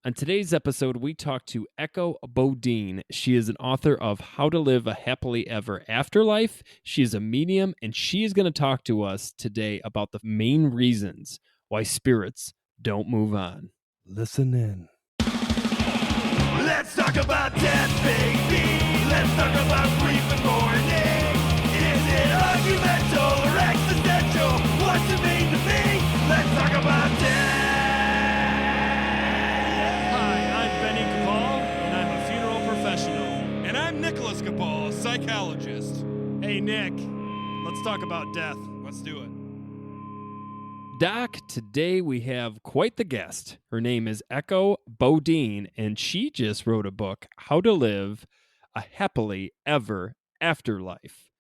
On today's episode, we talk to Echo Bodine. She is an author of How to Live a Happily Ever Afterlife. She is a medium, and she is going to talk to us today about the main reasons why spirits don't move on. Listen in. Let's talk about death, baby. Let's talk about grief and mourning. Is it argumental or existential? What's it mean to me? Let's talk about death. Hi, I'm Benny Capal, and I'm a funeral professional. And I'm Nicholas Capal, a psychologist. Hey, Nick, let's talk about death. Let's do it. Doc, today we have quite the guest. Her name is Echo Bodine, and she just wrote a book, How to Live a Happily Ever Afterlife.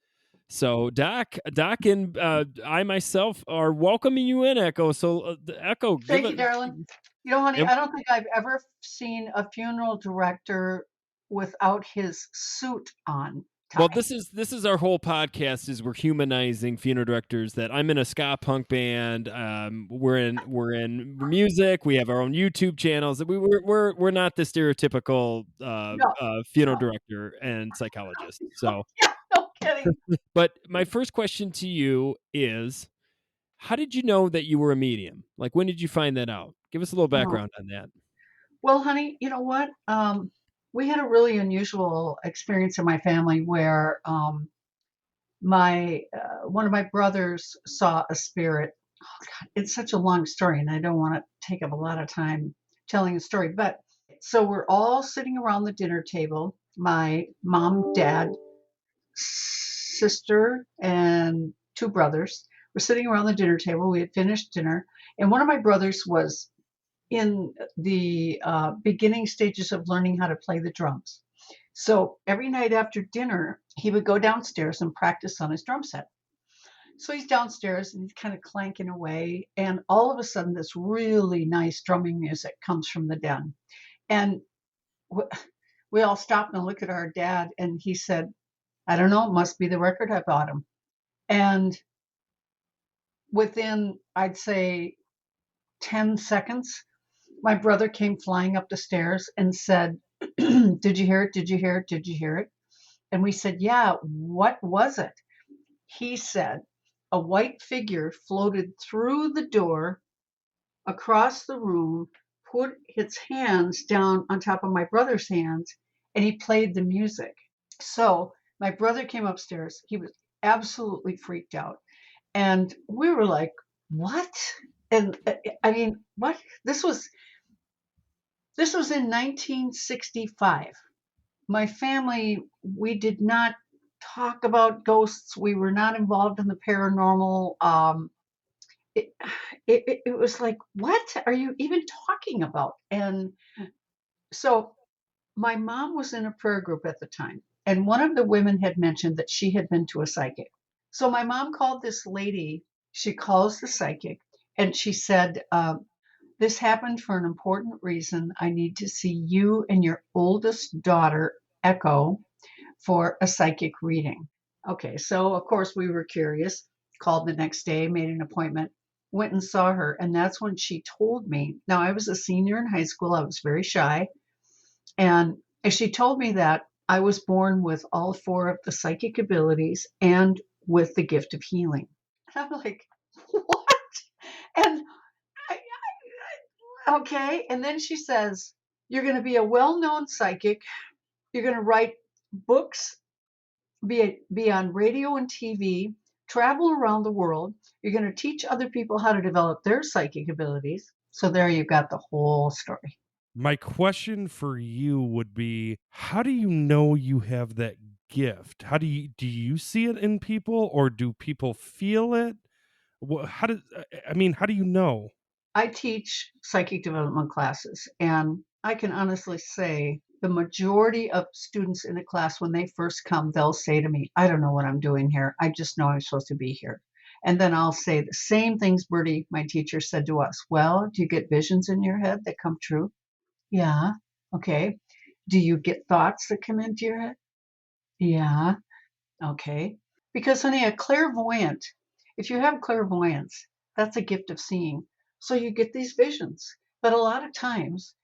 So, Doc, and I myself are welcoming you in, Echo. So, Echo, Thank you, darling. You know, honey, I don't think I've ever seen a funeral director without his suit on. Well, this is our whole podcast. Is we're humanizing funeral directors. That I'm in a ska punk band. We're in music. We have our own YouTube channels. We're not the stereotypical funeral director and psychologist. So, yeah, no kidding. But my first question to you is, how did you know that you were a medium? Like, when did you find that out? Give us a little background on that. Well, honey, you know what? We had a really unusual experience in my family where one of my brothers saw a spirit. Oh, God, it's such a long story, and I don't want to take up a lot of time telling a story. But so we're all sitting around the dinner table. My mom, dad, sister, and two brothers were sitting around the dinner table. We had finished dinner, and one of my brothers was in the beginning stages of learning how to play the drums. So every night after dinner, he would go downstairs and practice on his drum set. So he's downstairs and he's kind of clanking away. And all of a sudden, this really nice drumming music comes from the den. And we all stopped and looked at our dad, and he said, I don't know, it must be the record I bought him. And within, I'd say, 10 seconds, my brother came flying up the stairs and said, did you hear it? Did you hear it? Did you hear it? And we said, yeah, what was it? He said, a white figure floated through the door, across the room, put its hands down on top of my brother's hands, and he played the music. So my brother came upstairs. He was absolutely freaked out. And we were like, what? And I mean, what? This was in 1965. My family, we did not talk about ghosts. We were not involved in the paranormal. It was like, what are you even talking about? And so my mom was in a prayer group at the time, and one of the women had mentioned that she had been to a psychic. So my mom called this lady. She calls the psychic, and she said, this happened for an important reason. I need to see you and your oldest daughter, Echo, for a psychic reading. Okay, so of course we were curious, called the next day, made an appointment, went and saw her. And that's when she told me. Now, I was a senior in high school. I was very shy. And she told me that I was born with all four of the psychic abilities and with the gift of healing. And I'm like, what? And okay. And then she says, you're going to be a well-known psychic. You're going to write books, be on radio and TV, travel around the world. You're going to teach other people how to develop their psychic abilities. So there you got the whole story. My question for you would be, how do you know you have that gift? Do you see it in people, or do people feel it? How do you know? I teach psychic development classes, and I can honestly say the majority of students in a class, when they first come, they'll say to me, I don't know what I'm doing here. I just know I'm supposed to be here. And then I'll say the same things Bertie, my teacher, said to us. Well, do you get visions in your head that come true? Yeah. Okay. Do you get thoughts that come into your head? Yeah. Okay. Because, honey, a clairvoyant, if you have clairvoyance, that's a gift of seeing. So you get these visions. But a lot of times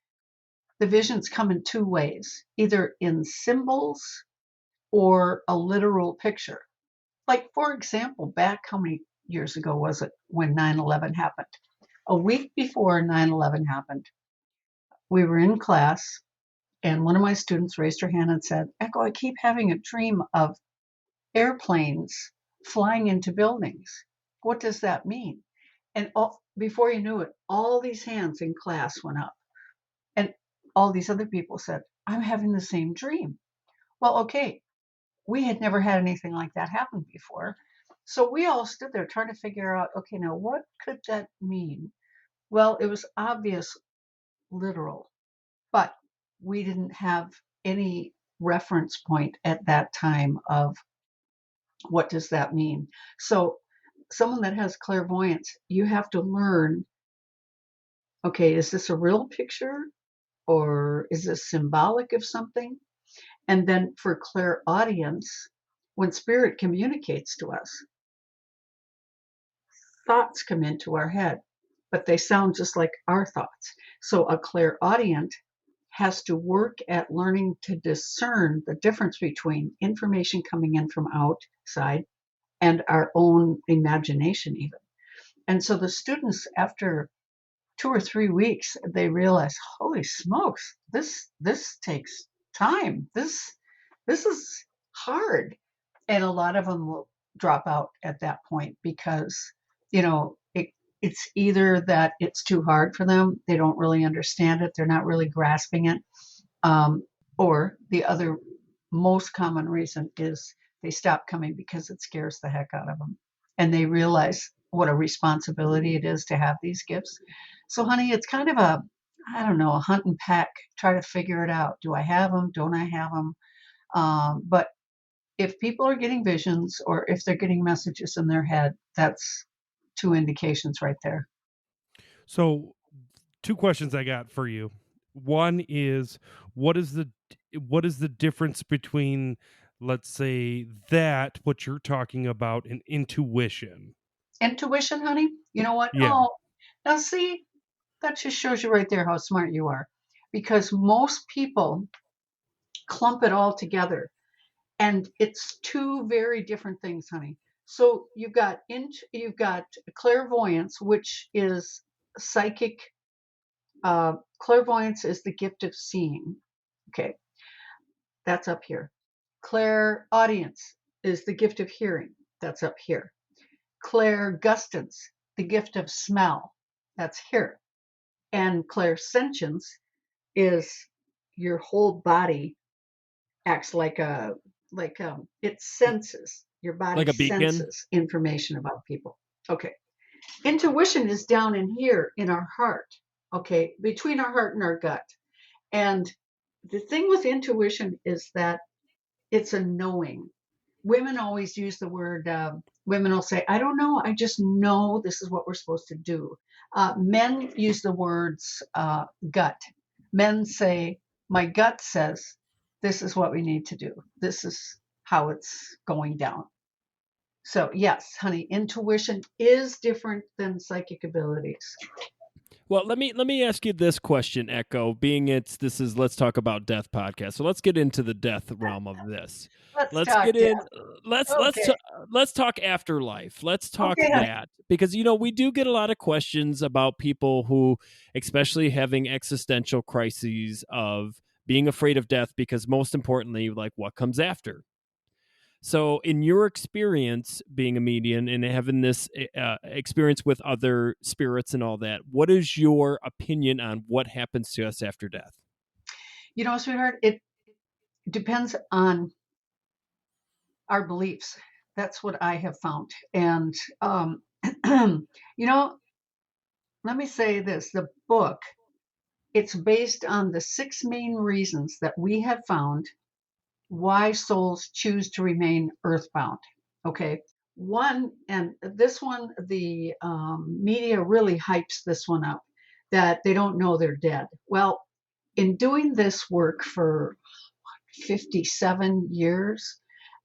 the visions come in two ways, either in symbols or a literal picture. Like, for example, back how many years ago was it when 9/11 happened? A week before 9/11 happened, we were in class, and one of my students raised her hand and said, Echo, I keep having a dream of airplanes flying into buildings. What does that mean? And before you knew it, all these hands in class went up. And all these other people said, I'm having the same dream. Well, okay, we had never had anything like that happen before. So we all stood there trying to figure out, okay, now what could that mean? Well, it was obvious, literal, but we didn't have any reference point at that time of what does that mean. So someone that has clairvoyance, you have to learn, okay, is this a real picture or is this symbolic of something? And then for clairaudience, when spirit communicates to us, thoughts come into our head, but they sound just like our thoughts. So a clairaudient has to work at learning to discern the difference between information coming in from outside and our own imagination even. And so the students, after 2 or 3 weeks, they realize, holy smokes, this takes time. This is hard. And a lot of them will drop out at that point because, it's either that it's too hard for them, they don't really understand it, they're not really grasping it, or the other most common reason is they stop coming because it scares the heck out of them. And they realize what a responsibility it is to have these gifts. So, honey, it's kind of I don't know, a hunt and peck, try to figure it out. Do I have them? Don't I have them? But if people are getting visions or if they're getting messages in their head, that's two indications right there. So, two questions I got for you. One is what is the difference between, let's say, that what you're talking about and intuition? Intuition, honey, you know what? Yeah. Oh, now see, that just shows you right there how smart you are. Because most people clump it all together. And it's two very different things, honey. So you've got clairvoyance, which is psychic. Clairvoyance is the gift of seeing. Okay, that's up here. Clairaudience is the gift of hearing. That's up here. Clairgustance, the gift of smell. That's here. And clairsentience is your whole body acts it senses, your body Like a beacon? senses information about people. Okay. Intuition is down in here in our heart. Okay, between our heart and our gut. And the thing with intuition is that it's a knowing. Women always use the word, women will say, I don't know, I just know this is what we're supposed to do. Men use the words gut. Men say, my gut says this is what we need to do. This is how it's going down. So yes, honey, intuition is different than psychic abilities. Well, let me ask you this question, Echo. Being this is Let's Talk About Death podcast. So let's get into the death realm of this. Let's Let's talk get in. death. Let's Okay. let's talk afterlife. Let's talk Okay, honey. that because we do get a lot of questions about people who, especially having existential crises of being afraid of death because most importantly, like what comes after. So, in your experience being a medium and having this experience with other spirits and all that, what is your opinion on what happens to us after death? Sweetheart, it depends on our beliefs. That's what I have found. And, you know, let me say this, the book, it's based on the 6 main reasons that we have found why souls choose to remain earthbound. Okay. One, and this one, the media really hypes this one up that they don't know they're dead. Well, in doing this work for 57 years,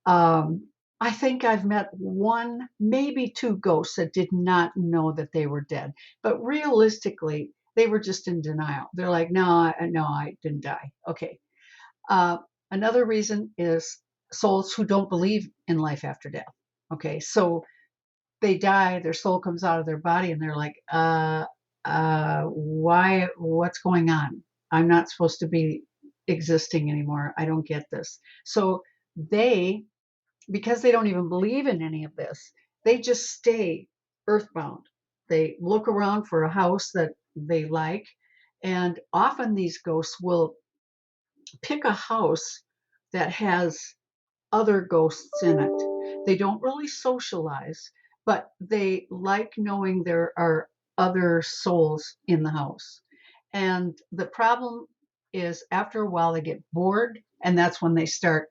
I think I've met one, maybe two ghosts that did not know that they were dead. But realistically, They were just in denial. They're like, no, I didn't die. Okay. Another reason is souls who don't believe in life after death. Okay. So they die, their soul comes out of their body, and they're like, why, what's going on? I'm not supposed to be existing anymore. I don't get this. So they, because they don't even believe in any of this, they just stay earthbound. They look around for a house that they like, and often these ghosts will pick a house that has other ghosts in it. They don't really socialize, but they like knowing there are other souls in the house. And the problem is, after a while, they get bored, and that's when they start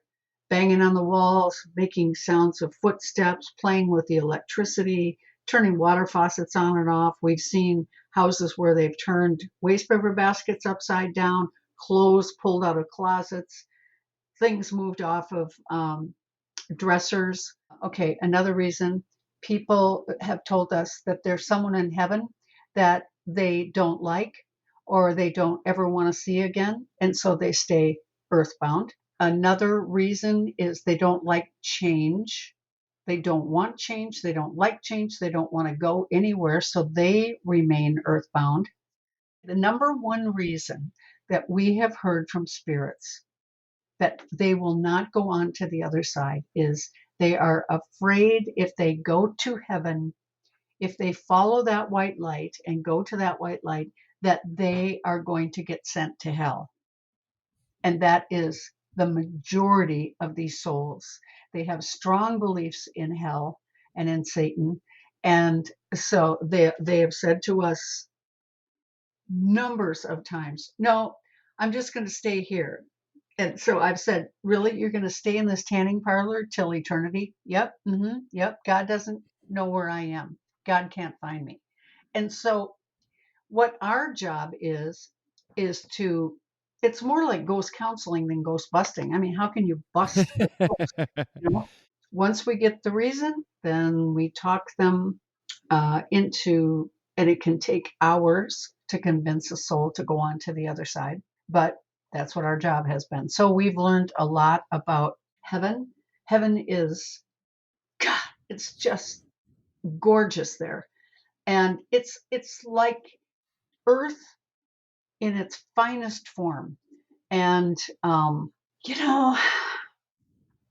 banging on the walls, making sounds of footsteps, playing with the electricity, turning water faucets on and off. We've seen houses where they've turned waste paper baskets upside down, clothes pulled out of closets, things moved off of dressers. Okay, another reason, people have told us that there's someone in heaven that they don't like or they don't ever want to see again, and so they stay earthbound. Another reason is they don't like change. They don't want change. They don't like change. They don't want to go anywhere, so they remain earthbound. The number one reason that we have heard from spirits that they will not go on to the other side is they are afraid if they go to heaven, if they follow that white light and go to that white light, that they are going to get sent to hell. And that is the majority of these souls. They have strong beliefs in hell and in Satan. And so they have said to us numbers of times, no, I'm just going to stay here. And so I've said, really, you're going to stay in this tanning parlor till eternity? Yep. Yep. God doesn't know where I am. God can't find me. And so what our job is to, it's more like ghost counseling than ghost busting. I mean, how can you bust a ghost? You know? Once we get the reason, then we talk them into, and it can take hours to convince a soul to go on to the other side. But that's what our job has been. So we've learned a lot about heaven. Heaven is, God, it's just gorgeous there. And it's like earth in its finest form. And, you know,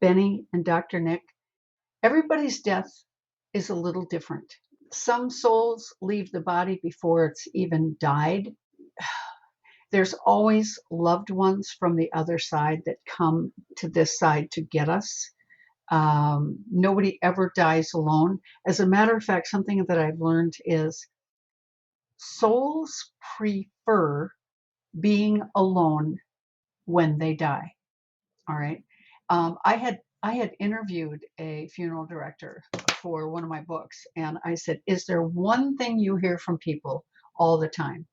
Benny and Dr. Nick, everybody's death is a little different. Some souls leave the body before it's even died. There's always loved ones from the other side that come to this side to get us. Nobody ever dies alone. As a matter of fact, something that I've learned is souls prefer being alone when they die. All right. I had interviewed a funeral director for one of my books, and I said, "Is there one thing you hear from people all the time?"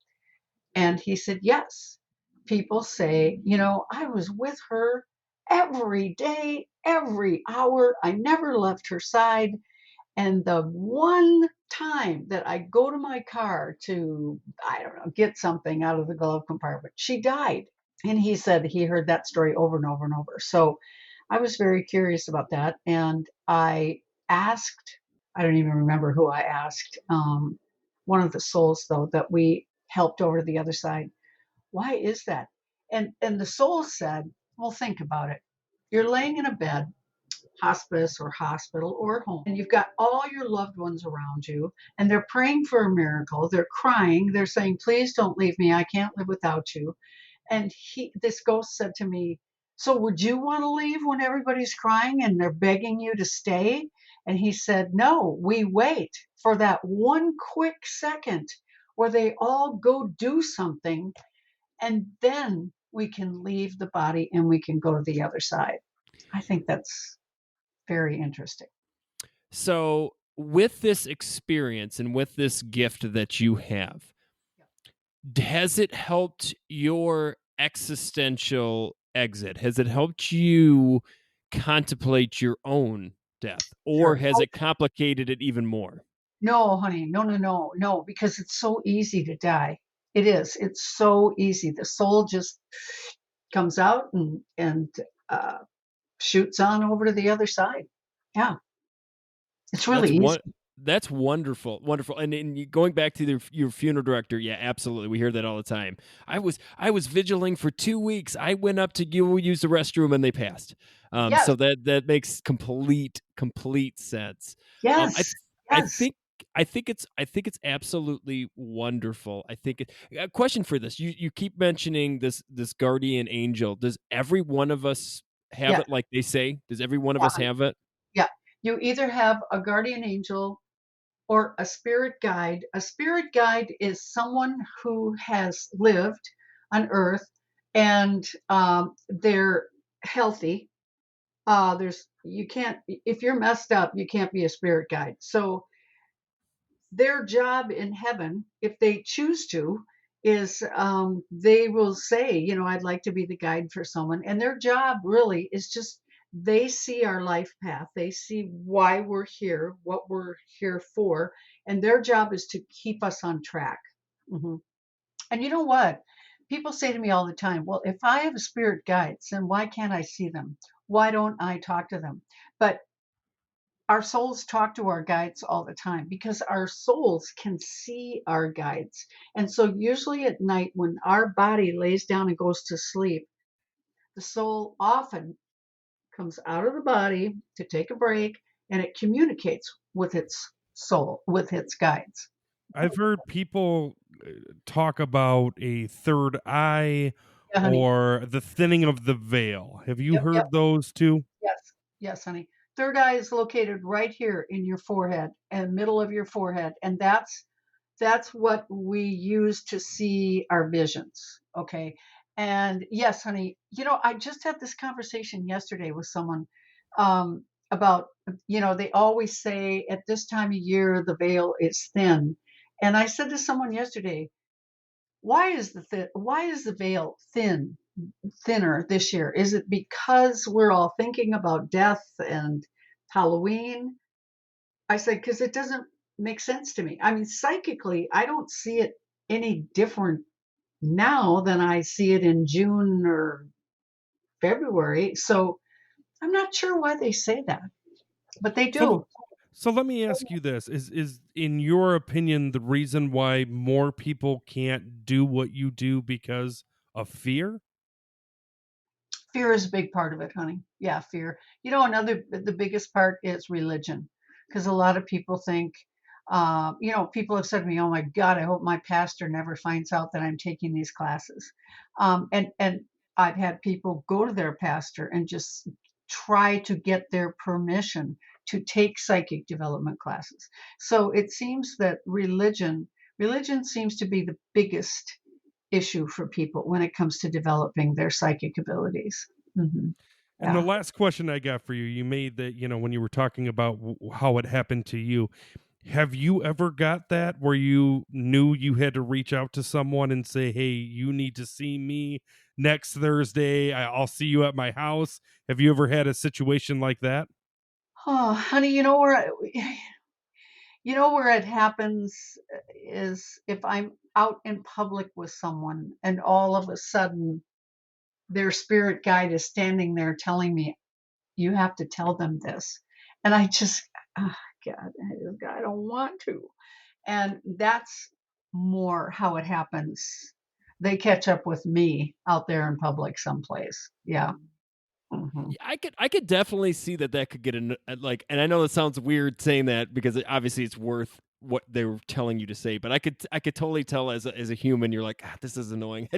And he said, "Yes. People say, you know, I was with her every day, every hour. I never left her side. And the one time that I go to my car to, I don't know, get something out of the glove compartment, she died." And he said he heard that story over and over and over. So I was very curious about that. And I asked, I don't even remember who I asked, one of the souls, though, that we helped over to the other side, why is that? And the soul said, well, think about it. You're laying in a bed, hospice or hospital or home, and you've got all your loved ones around you, and they're praying for a miracle. They're crying. They're saying, please don't leave me. I can't live without you. And this ghost said to me, so would you want to leave when everybody's crying and they're begging you to stay? And he said, no, we wait for that one quick second where they all go do something, and then we can leave the body and we can go to the other side. I think that's very interesting. So, with this experience and with this gift that you have, has it helped your existential exit? Has it helped you contemplate your own death, or Sure. has it complicated it even more? No, honey, no, because it's so easy to die. It is. It's so easy. The soul just comes out and uh, shoots on over to the other side. Yeah, it's really That's easy. one. That's wonderful, wonderful. And going back to your funeral director, yeah, absolutely. We hear that all the time. I was vigiling for 2 weeks. I went up to use the restroom and they passed. Yes, So that makes complete sense. I yes, I yes. think I think it's absolutely wonderful. I think a question for this. You keep mentioning this guardian angel. Does every one of us have Yeah, it like they say? Does every one of yeah, us honey. have it? Yeah. You either have a guardian angel or a spirit guide. A spirit guide is someone who has lived on Earth and they're healthy. There's you can't if you're messed up, you can't be a spirit guide. So their job in heaven, if they choose to, is they will say, I'd like to be the guide for someone. And their job really is just they see our life path, they see why we're here, what we're here for. And their job is to keep us on track. Mhm. And you know what? People say to me all the time, well, if I have a spirit guides, then why can't I see them? Why don't I talk to them? But our souls talk to our guides all the time because our souls can see our guides. And so, usually at night, when our body lays down and goes to sleep, the soul often comes out of the body to take a break and it communicates with its soul, with its guides. I've heard people talk about a third eye Yeah, honey. or the thinning of the veil. Have you Yep, yep. heard those too? Yes, yes, honey. Third eye is located right here in your forehead and middle of your forehead, and that's what we use to see our visions. Okay, and yes, honey. I just had this conversation yesterday with someone about they always say at this time of year the veil is thin, and I said to someone yesterday, why is the veil thinner this year? Is it because we're all thinking about death and Halloween? I said, because it doesn't make sense to me. I mean, psychically, I don't see it any different now than I see it in June or February. So I'm not sure why they say that, but they So do. so let me ask you this. Is in your opinion the reason why more people can't do what you do because of fear? Fear is a big part of it, honey. Yeah, fear. The biggest part is religion, because a lot of people think, people have said to me, "Oh my God, I hope my pastor never finds out that I'm taking these classes," and I've had people go to their pastor and just try to get their permission to take psychic development classes. So it seems that religion seems to be the biggest issue for people when it comes to developing their psychic abilities. Hmm. And the Yeah. last question I got for you, you made that, when you were talking about how it happened to you, have you ever got that where you knew you had to reach out to someone and say, "Hey, you need to see me next Thursday. I'll see you at my house." Have you ever had a situation like that? Oh, honey, you know where it happens is if I'm out in public with someone and all of a sudden their spirit guide is standing there telling me, you have to tell them this. And I just, oh, God, I don't want to. And that's more how it happens. They catch up with me out there in public someplace. Yeah. Hmm. Yeah, I could definitely see that could get like, and I know it sounds weird saying that because obviously it's worth what they were telling you to say, but I could totally tell as a human you're like, this is annoying.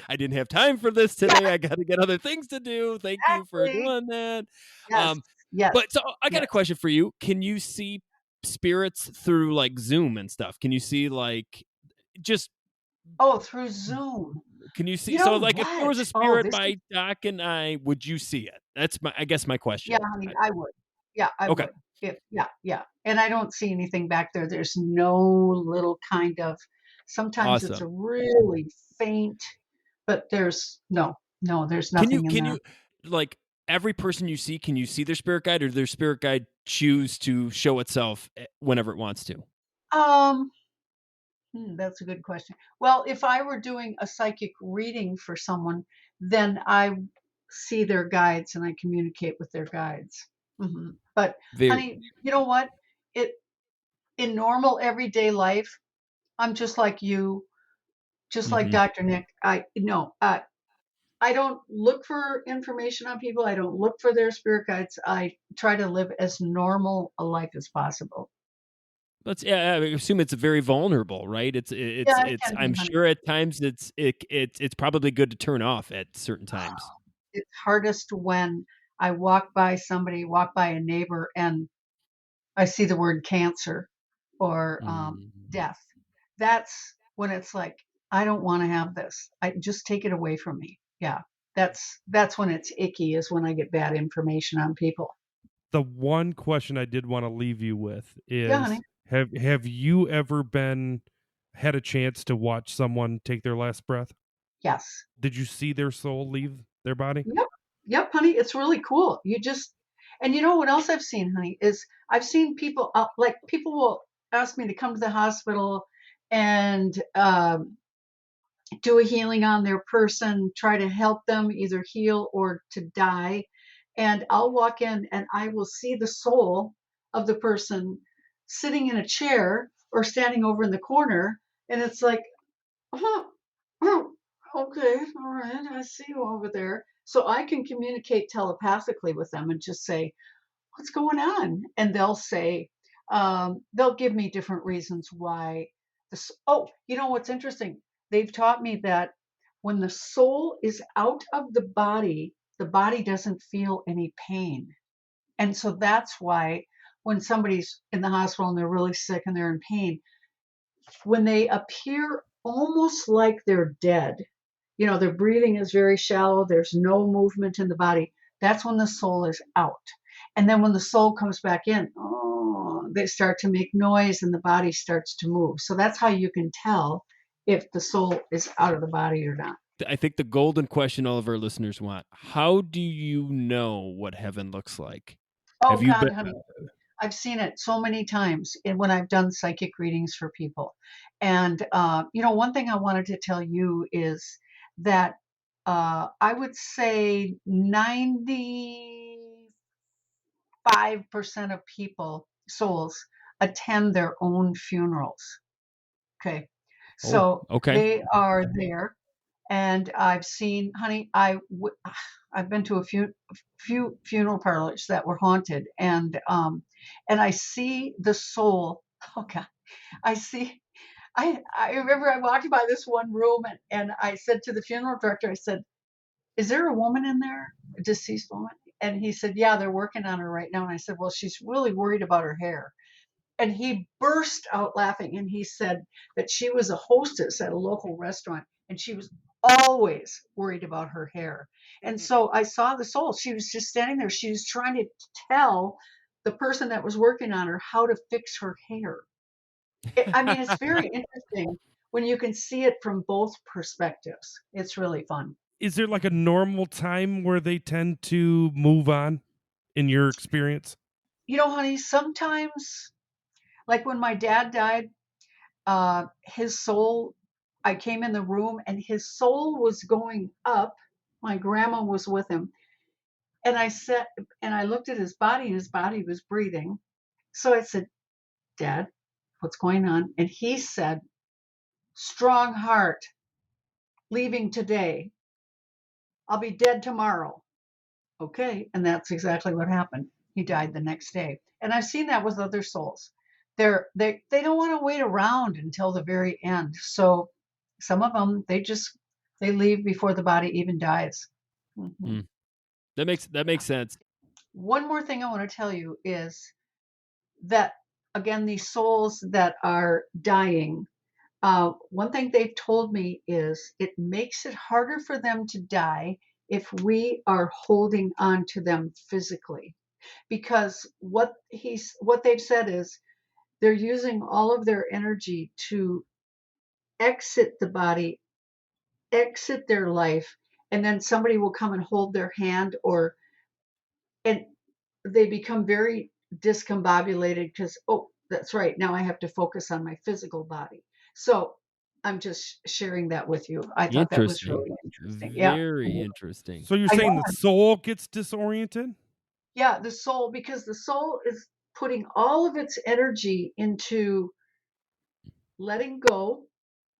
I didn't have time for this Yeah, today. I got to get other things to do. Thank you for exactly. doing that. Yes, Um, yes, but so I got yes. a question for you. Can you see spirits through like Zoom and stuff? Can you see like just Oh, through Zoom. can you see? You So, know like, if there was what? a Oh, spirit this is by Doc and I, would you see it? That's I guess, my yeah, question. honey, I would. Yeah, I Okay, would. Yeah, yeah. And I don't see anything back there. There's no little kind of sometimes it's a awesome. really faint, but there's Can you nothing in can there. you like every person you see? Can you see their spirit guide, or their spirit guide choose to show itself whenever it wants to? Um, That's a good question. Well, if I were doing a psychic reading for someone, then I see their guides and I communicate with their guides. But Very. honey, you know what? It in normal everyday life, I'm just like you, just like Hmm. Dr. Nick. I don't look for information on people. I don't look for their spirit guides. I try to live as normal a life as possible. I assume it's very vulnerable, right? Yeah, it can be, I'm honey. sure at times it's probably good to turn off at certain times. It's hardest when I walk by a neighbor, and I see the word cancer or Mm. death. That's when it's like, I don't want to have this. I just take it away from me. Yeah, that's when it's icky. Is when I get bad information on people. The one question I did want to leave you with Yeah, honey. is have you ever been had a chance to watch someone take their last breath? Yes. Did you see their soul leave their body? Yep. Yep, honey. It's really cool. And you know what else I've seen, honey, is I've seen people like people will ask me to come to the hospital and do a healing on their person, try to help them either heal or to die. And I'll walk in and I will see the soul of the person sitting in a chair or standing over in the corner. And it's like, oh, oh, okay, all right, I see you over there. So I can communicate telepathically with them and just say, what's going on? And they'll say, they'll give me different reasons why. Oh, you know what's interesting? They've taught me that when the soul is out of the body doesn't feel any pain. And so that's why when somebody's in the hospital and they're really sick and they're in pain, when they appear almost like they're dead, their breathing is very shallow, there's no movement in the body, that's when the soul is out. And then when the soul comes back in, oh, they start to make noise and the body starts to move. So that's how you can tell if the soul is out of the body or not. I think the golden question all of our listeners want: how do you know what heaven looks like? Have Oh you been? God, honey, I've seen it so many times when I've done psychic readings for people. And, one thing I wanted to tell you is that I would say 95% of people, souls, attend their own funerals. Okay. Oh, So okay. they are there. And I've seen, honey, I've been to a few funeral parlors that were haunted, and I see the soul. Oh God, I see. I remember I walked by this one room, and I said to the funeral director, I said, "Is there a woman in there, a deceased woman?" And he said, "Yeah, they're working on her right now." And I said, "Well, she's really worried about her hair." And he burst out laughing and he said that she was a hostess at a local restaurant and she was always worried about her hair. And so I saw the soul. She was just standing there. She was trying to tell the person that was working on her how to fix her hair. I mean, it's very interesting when you can see it from both perspectives. It's really fun. Is there like a normal time where they tend to move on in your experience? Honey, sometimes, like when my dad died, his soul, I came in the room and his soul was going up. My grandma was with him. And I said, and I looked at his body and his body was breathing. So I said, Dad, what's going on? And he said, strong heart, leaving today. I'll be dead tomorrow. Okay. And that's exactly what happened. He died the next day. And I've seen that with other souls. They don't want to wait around until the very end. So some of them they leave before the body even dies. Mhm. Mm, that makes sense. One more thing I want to tell you is that again, these souls that are dying, one thing they've told me is it makes it harder for them to die if we are holding on to them physically. Because what they've said is they're using all of their energy to exit the body, exit their life, and then somebody will come and hold their hand, and they become very discombobulated because, oh, that's right, now I have to focus on my physical body. So I'm just sharing that with you. I thought that was Interesting. really interesting. Yeah. Very interesting. So you're I saying know. the soul gets disoriented? Yeah, the soul, because the soul is putting all of its energy into letting go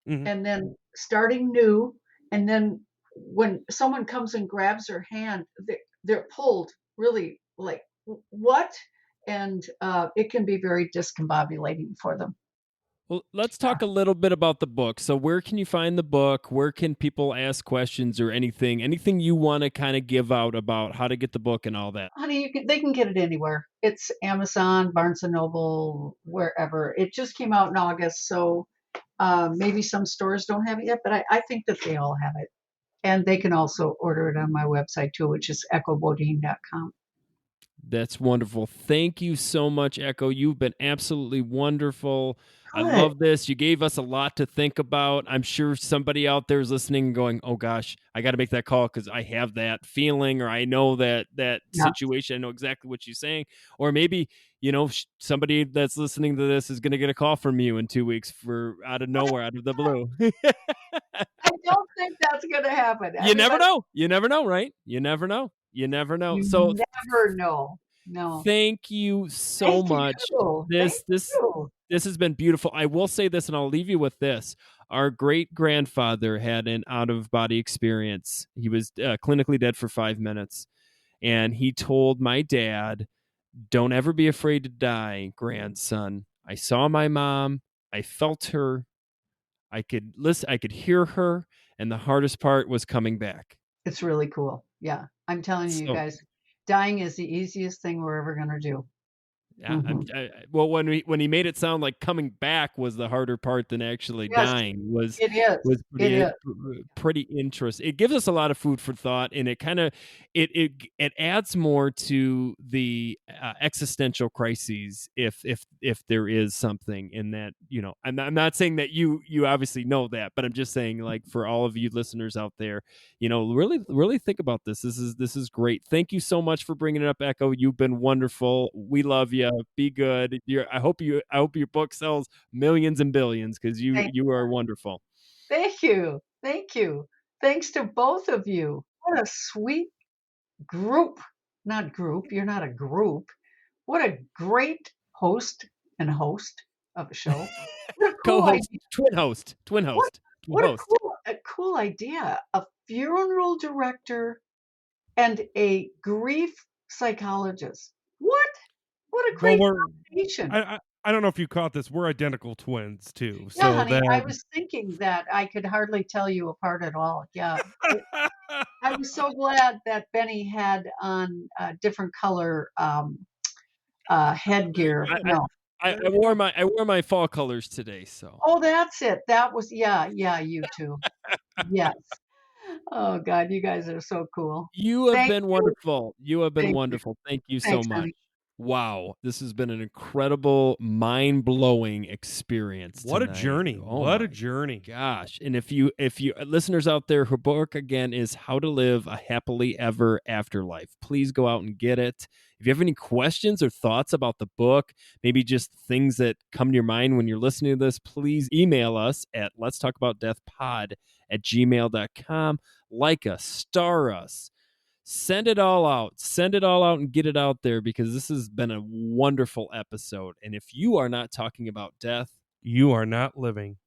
Mhm. and then starting new. And then when someone comes and grabs her hand, they're pulled really like, what? And it can be very discombobulating for them. Well, let's talk a little bit about the book. So, where can you find the book? Where can people ask questions or anything? Anything you want to kind of give out about how to get the book and all that? Honey, they can get it anywhere. It's Amazon, Barnes and Noble, wherever. It just came out in August, so maybe some stores don't have it yet, but I think that they all have it. And they can also order it on my website too, which is echobodine.com. That's wonderful. Thank you so much, Echo. You've been absolutely wonderful. I Good. love this. You gave us a lot to think about. I'm sure somebody out there is listening and going, "Oh gosh, I got to make that call because I have that feeling, or I know that Yeah. situation. I know exactly what you're saying." Or maybe somebody that's listening to this is going to get a call from you in 2 weeks for out of nowhere, out of the blue. I don't think that's going to happen. You never Everybody, know. You never know, right? You never know. You never know. you So never know. No. thank you so Thank much. you. Thank you. This has been beautiful. I will say this, and I'll leave you with this. Our great grandfather had an out of body experience. He was clinically dead for 5 minutes, and he told my dad, "Don't ever be afraid to die, grandson. I saw my mom. I felt her. I could listen. I could hear her, and the hardest part was coming back." It's really cool. Yeah. I'm telling you So guys, dying is the easiest thing we're ever going to do. yeah, Hmm. well, when he made it sound like coming back was the harder part than actually Yes, dying was it is. was It pretty is. pretty interesting. It gives us a lot of food for thought, and it kind of it adds more to the existential crises if there is something in that. I'm not saying that you obviously know that, but I'm just saying like for all of you listeners out there, really think about this. This is great. Thank you so much for bringing it up, Echo. You've been wonderful. We love you. Be good. I hope your book sells millions and billions because you Thank you are wonderful. Thank you. Thank you. Thanks to both of you. What a sweet group. Not group. You're not a group. What a great host of a show. What a cool Co-host, idea. twin What host, twin what host. a cool idea. A funeral director and a grief psychologist. What a Well, great combination. I don't know if you caught this. We're identical twins too. Yeah, So honey, I that was thinking that I could hardly tell you apart at all. Yeah. I was so glad that Benny had on different color headgear. I, No. I wore my fall colors today, so Oh, that's it. That was, yeah, yeah, you too. Yes. Oh, God, you guys are so cool. you have Thank been you. wonderful. You have been Thank you. wonderful. Thank you so Thanks, much. honey. Wow, this has been an incredible, mind-blowing experience what a tonight. journey. Oh What a my journey. gosh. And if you listeners out there, her book again is How to Live a Happily Ever Afterlife. Please go out and get it. If you have any questions or thoughts about the book, maybe just things that come to your mind when you're listening to this, please email us at let's talk about death pod at gmail.com. Like us, star us, send it all out. Send it all out and get it out there because this has been a wonderful episode. And if you are not talking about death, You are not living.